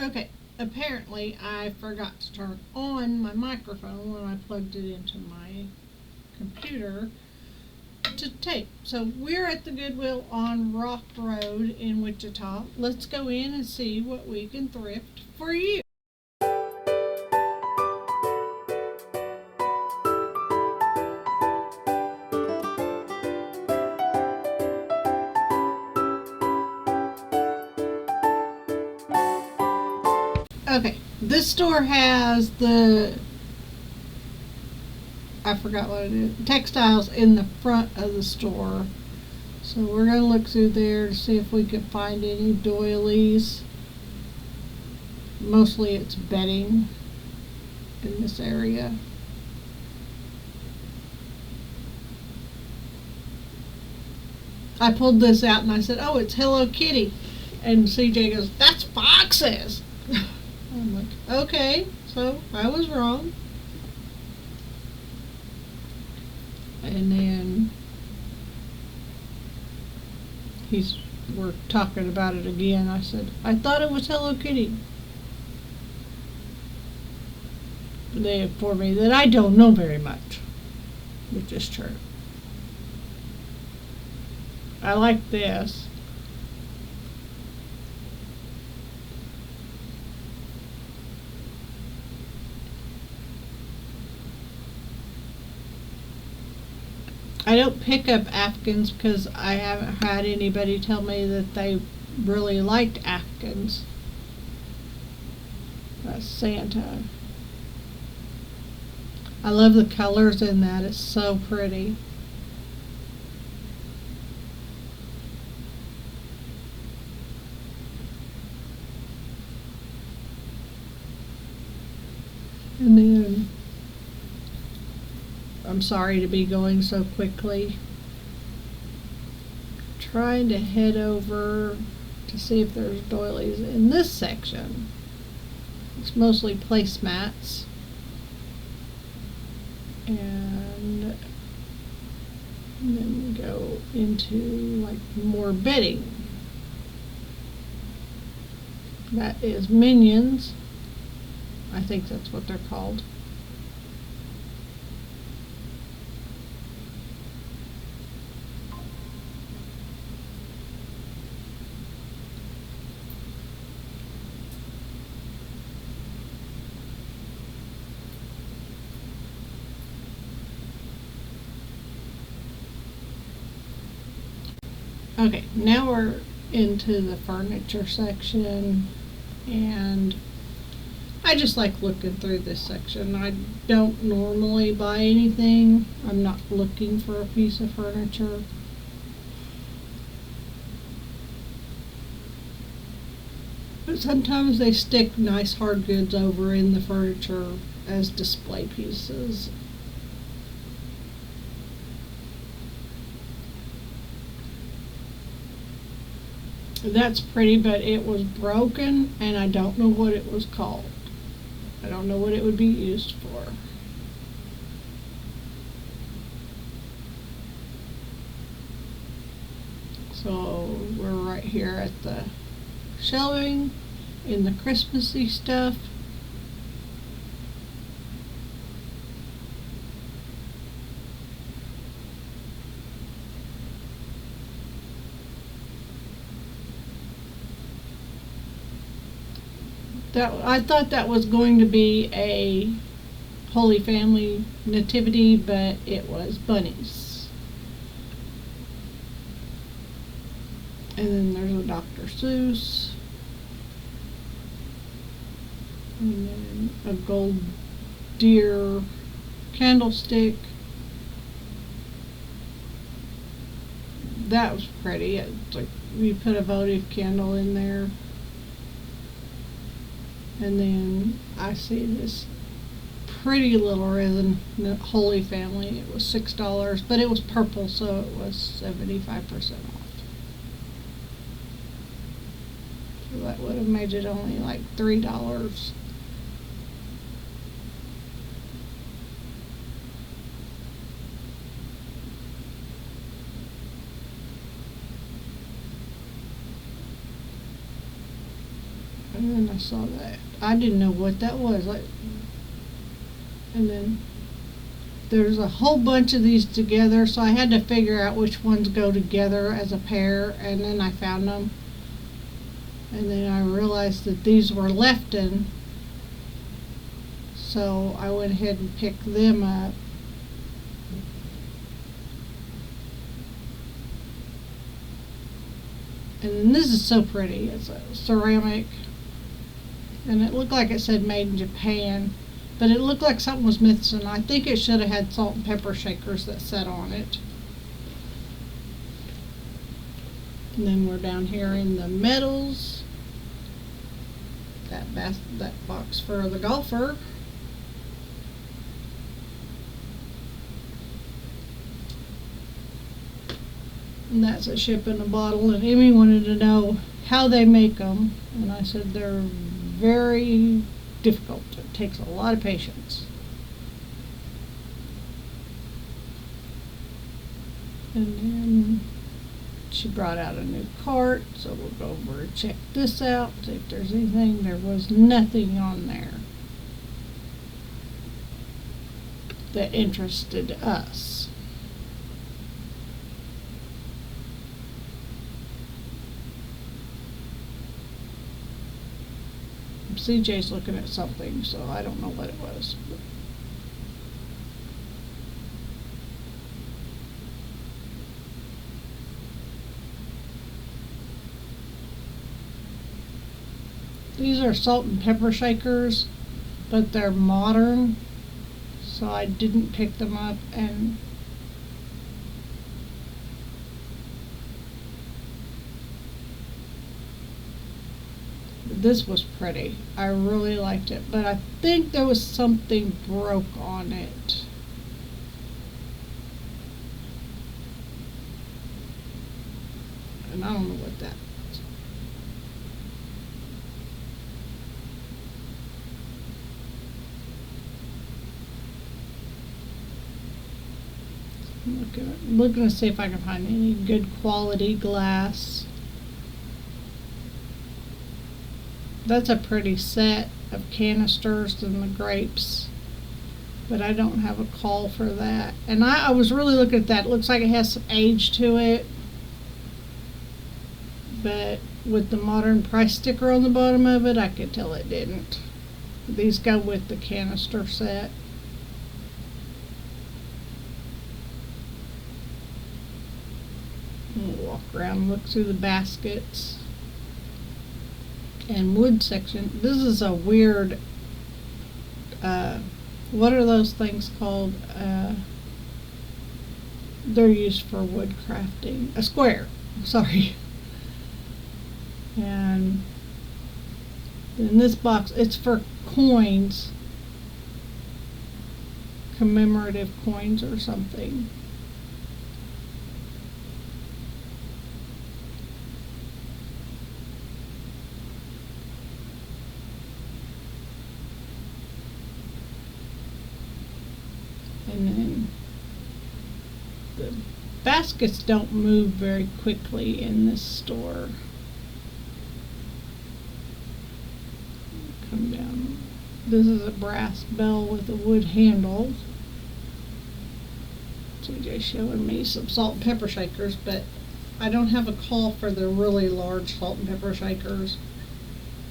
Okay, apparently I forgot to turn on my microphone when I plugged it into my computer to tape. So we're at the Goodwill on Rock Road in Wichita. Let's go in and see what we can thrift for you. Okay, this store has I forgot what it is, textiles in the front of the store. So we're going to look through there to see if we can find any doilies. Mostly it's bedding in this area. I pulled this out and I said, "Oh, it's Hello Kitty." And CJ goes, "That's boxes." I'm like, okay, so I was wrong. And then we're talking about it again. I said, "I thought it was Hello Kitty." They informed me that I don't know very much, which is true. I like this. I don't pick up Afghans because I haven't had anybody tell me that they really liked Afghans. That's Santa. I love the colors in that. It's so pretty. And then, I'm sorry to be going so quickly. Trying to head over to see if there's doilies in this section. It's mostly placemats. And then we go into like more bedding. That is Minions. I think that's what they're called. Okay, now we're into the furniture section, and I just like looking through this section. I don't normally buy anything. I'm not looking for a piece of furniture. But sometimes they stick nice hard goods over in the furniture as display pieces. That's pretty, but it was broken and I don't know what it was called. I don't know what it would be used for. So we're right here at the shelving in the Christmassy stuff. I thought that was going to be a Holy Family nativity, but it was bunnies. And then there's a Dr. Seuss. And then a gold deer candlestick. That was pretty. It's like you put a votive candle in there. And then I see this pretty little ribbon, Holy Family. It was $6, but it was purple, so it was 75% off. So that would have made it only like $3. And then I saw that. I didn't know what that was. And then there's a whole bunch of these together, so I had to figure out which ones go together as a pair, and then I found them. And then I realized that these were Lefton, so I went ahead and picked them up. And this is so pretty. It's a ceramic, and it looked like it said made in Japan, but it looked like something was missing. I think it should have had salt and pepper shakers that sat on it. And then we're down here in the metals. That box for the golfer. And that's a ship in a bottle. And Amy wanted to know how they make them, and I said they're very difficult. It takes a lot of patience. And then she brought out a new cart, so we'll go over and check this out, see if there's anything. There was nothing on there that interested us. CJ's looking at something, so I don't know what it was. These are salt and pepper shakers, but they're modern, so I didn't pick them up. And this was pretty. I really liked it, but I think there was something broke on it. And I don't know what that is. I'm looking to see if I can find any good quality glass. That's a pretty set of canisters and the grapes, but I don't have a call for that. And I was really looking at that. It looks like it has some age to it, but with the modern price sticker on the bottom of it, I could tell it didn't. These go with the canister set. We'll walk around and look through the baskets and wood section. This is a weird, what are those things called? They're used for wood crafting. A square, sorry. And in this box, it's for coins, commemorative coins or something. And then the baskets don't move very quickly in this store. Come down. This is a brass bell with a wood handle. TJ's showing me some salt and pepper shakers, but I don't have a call for the really large salt and pepper shakers.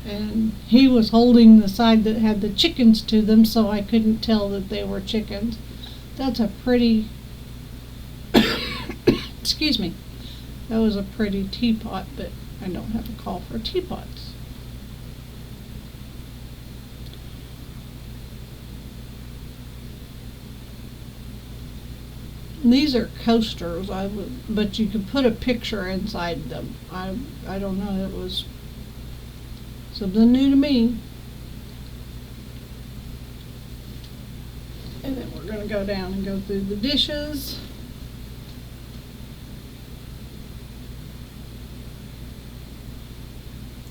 And he was holding the side that had the chickens to them, so I couldn't tell that they were chickens. That's a pretty, excuse me, that was a pretty teapot, but I don't have a call for teapots. And these are coasters, but you could put a picture inside them. I don't know, it was something new to me. And then we're going to go down and go through the dishes.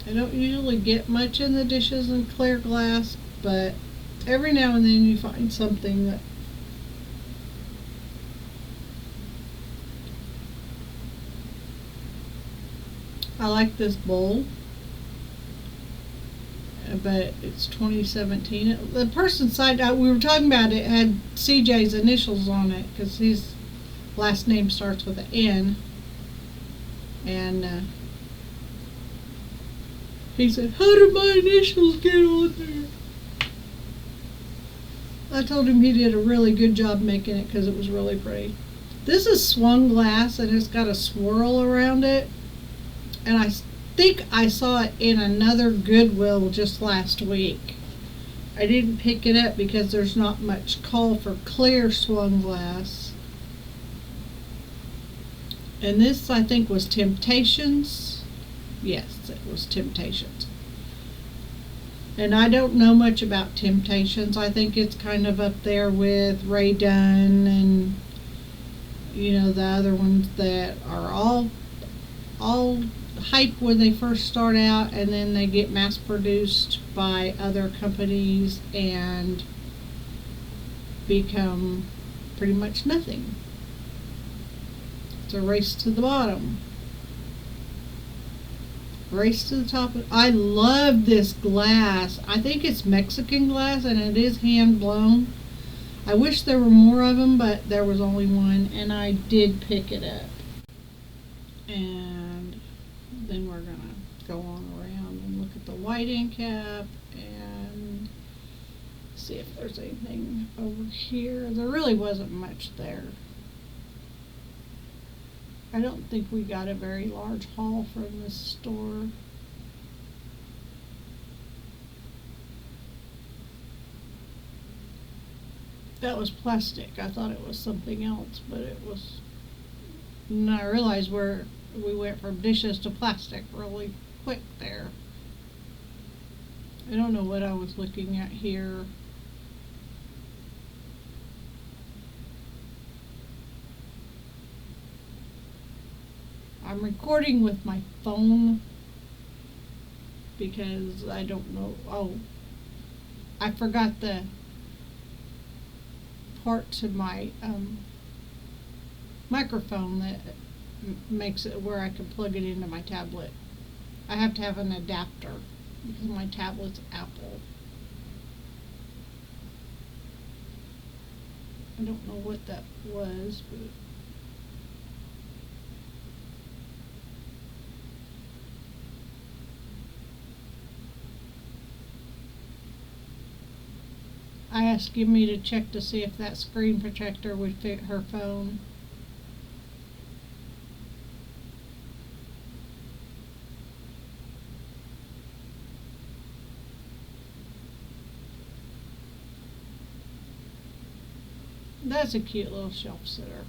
I don't usually get much in the dishes in clear glass, but every now and then you find something that I like. This bowl. but it's 2017. The person signed out. We were talking about it had CJ's initials on it because his last name starts with an N. And he said, "How did my initials get on there?" I told him he did a really good job making it because it was really pretty. This is swung glass and it's got a swirl around it. And I think I saw it in another Goodwill just last week. I didn't pick it up because there's not much call for clear swung glass. And this, I think, was Temptations. Yes, it was Temptations. And I don't know much about Temptations. I think it's kind of up there with Ray Dunn and, you know, the other ones that are all hype when they first start out, and then they get mass produced by other companies and become pretty much nothing. It's a race to the bottom. Race to the top. I love this glass. I think it's Mexican glass and it is hand blown. I wish there were more of them, but there was only one and I did pick it up. And then we're going to go on around and look at the white end cap and see if there's anything over here. There really wasn't much there. I don't think we got a very large haul from this store. That was plastic. I thought it was something else, but it was. And I realized we went from dishes to plastic really quick there. I don't know what I was looking at here. I'm recording with my phone because I don't know. Oh, I forgot the part to my microphone that makes it where I can plug it into my tablet. I have to have an adapter because my tablet's Apple. I don't know what that was, but I asked Gimme to check to see if that screen protector would fit her phone. That's a cute little shelf sitter.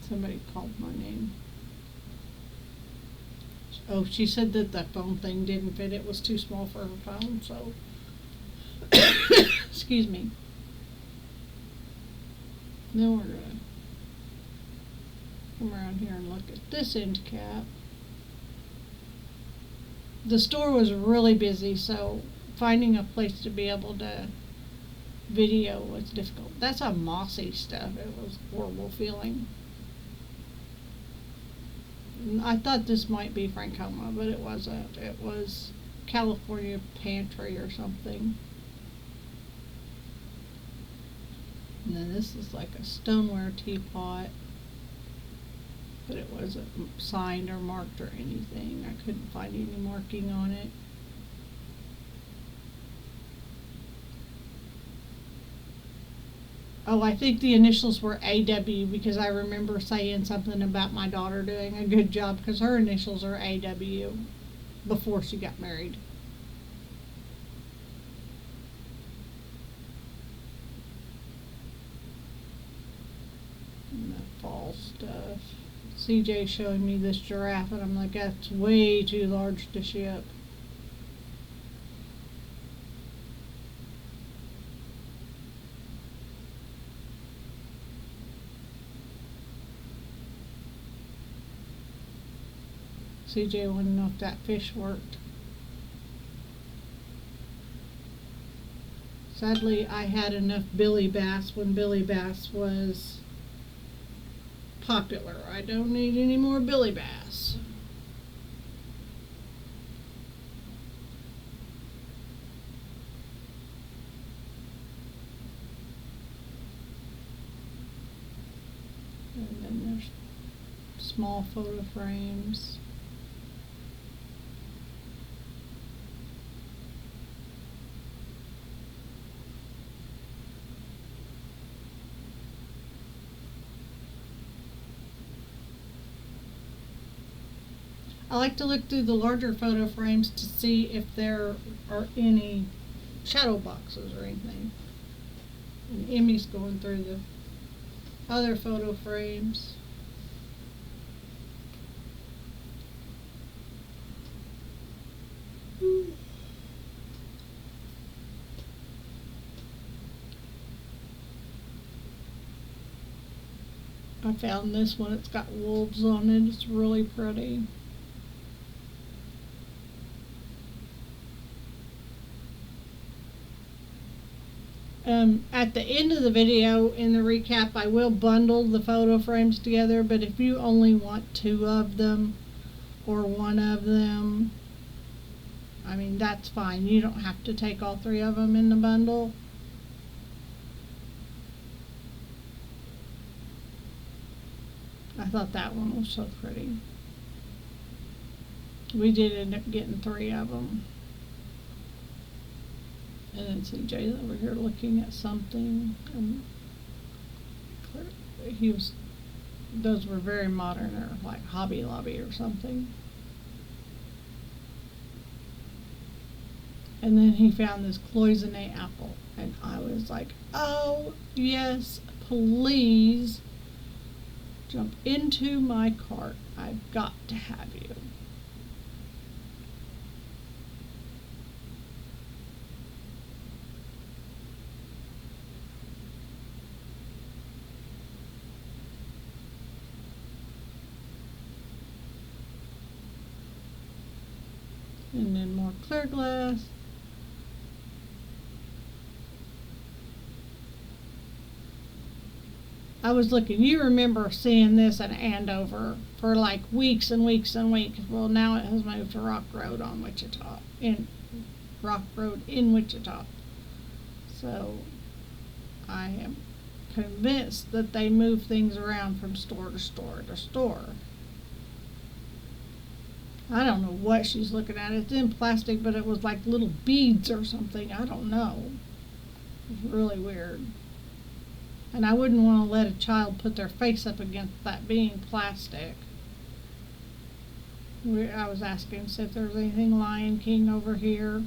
Somebody called my name. Oh, she said that the phone thing didn't fit. It was too small for her phone, so. Excuse me. Then we're going to come around here and look at this end cap. The store was really busy, so finding a place to be able to video was difficult. That's a mossy stuff. It was a horrible feeling. I thought this might be Francoma, but it wasn't. It was California Pantry or something. And then this is like a stoneware teapot, but it wasn't signed or marked or anything. I couldn't find any marking on it. Oh, I think the initials were AW because I remember saying something about my daughter doing a good job because her initials are AW before she got married. And that fall stuff. CJ showing me this giraffe and I'm like, that's way too large to ship. CJ wanted to know if that fish worked. Sadly, I had enough Billy Bass when Billy Bass was popular. I don't need any more Billy Bass. small photo frames. I like to look through the larger photo frames to see if there are any shadow boxes or anything. And Emmy's going through the other photo frames. I found this one. It's got wolves on it. It's really pretty. At the end of the video, in the recap, I will bundle the photo frames together, but if you only want 2 of them or 1 of them, I mean, that's fine. You don't have to take all 3 of them in the bundle. I thought that one was so pretty. We did end up getting 3 of them. And then CJ's over here looking at something. Those were very modern, or like Hobby Lobby or something. And then he found this cloisonne apple, and I was like, oh yes, please jump into my cart. I've got to have you. And then more clear glass. I was looking, you remember seeing this in Andover for like weeks and weeks and weeks. Well, now it has moved to Rock Road in Wichita. So I am convinced that they move things around from store to store to store. I don't know what she's looking at. It's in plastic, but it was like little beads or something. I don't know. It's really weird. And I wouldn't want to let a child put their face up against that being plastic. I was asking if there was anything Lion King over here.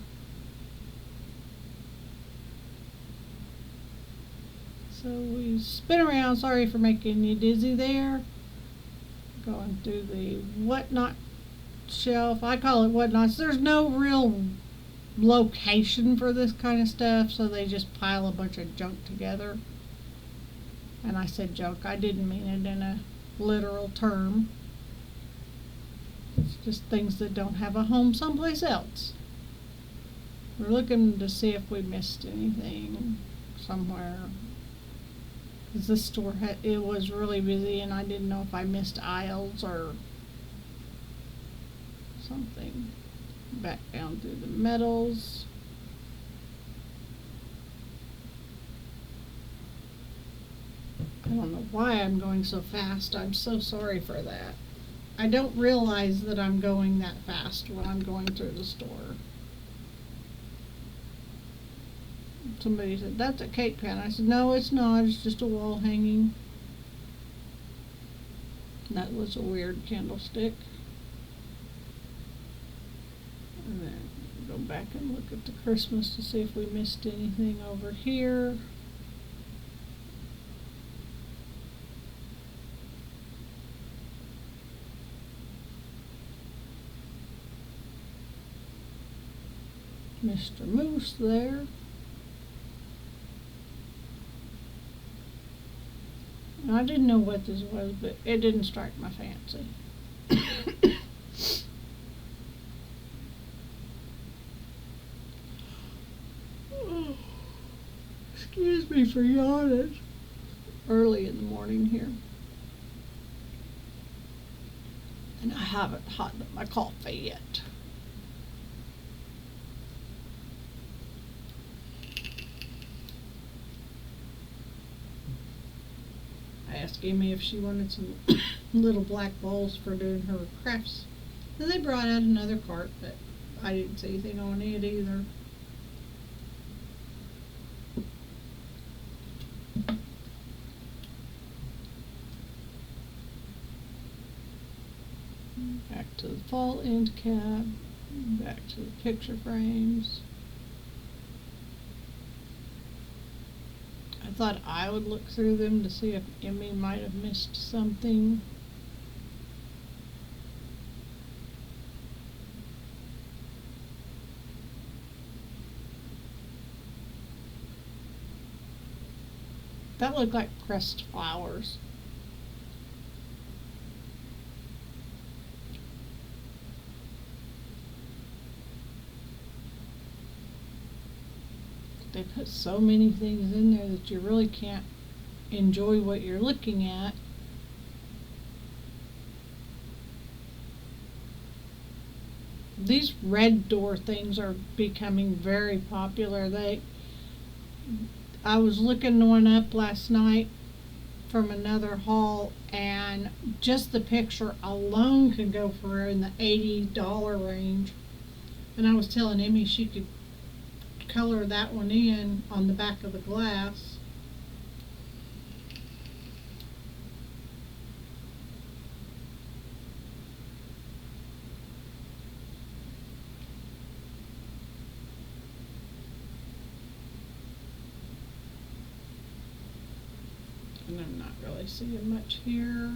So we spin around. Sorry for making you dizzy there. Going through the whatnot shelf. I call it whatnots. There's no real location for this kind of stuff, so they just pile a bunch of junk together. And I said junk. I didn't mean it in a literal term. It's just things that don't have a home someplace else. We're looking to see if we missed anything somewhere. Because this store, it was really busy, and I didn't know if I missed aisles or something. Back down through the metals. I don't know why I'm going so fast. I'm so sorry for that. I don't realize that I'm going that fast when I'm going through the store. Somebody said, that's a cake pan. I said, no, it's not. It's just a wall hanging. That was a weird candlestick. And then go back and look at the Christmas to see if we missed anything over here. Mr. Moose there. I didn't know what this was, but it didn't strike my fancy. Excuse me for yawning. Early in the morning here. And I haven't hotted up my coffee yet. I asked Amy if she wanted some little black bowls for doing her crafts. And they brought out another cart, but I didn't see anything on it either. Back to the fall end cap, back to the picture frames. I thought I would look through them to see if Emmy might have missed something. That looked like pressed flowers. They put so many things in there that you really can't enjoy what you're looking at. These red door things are becoming very popular. I was looking one up last night from another haul, and just the picture alone can go for in the $80 range. And I was telling Emmy she could color that one in on the back of the glass. And I'm not really seeing much here.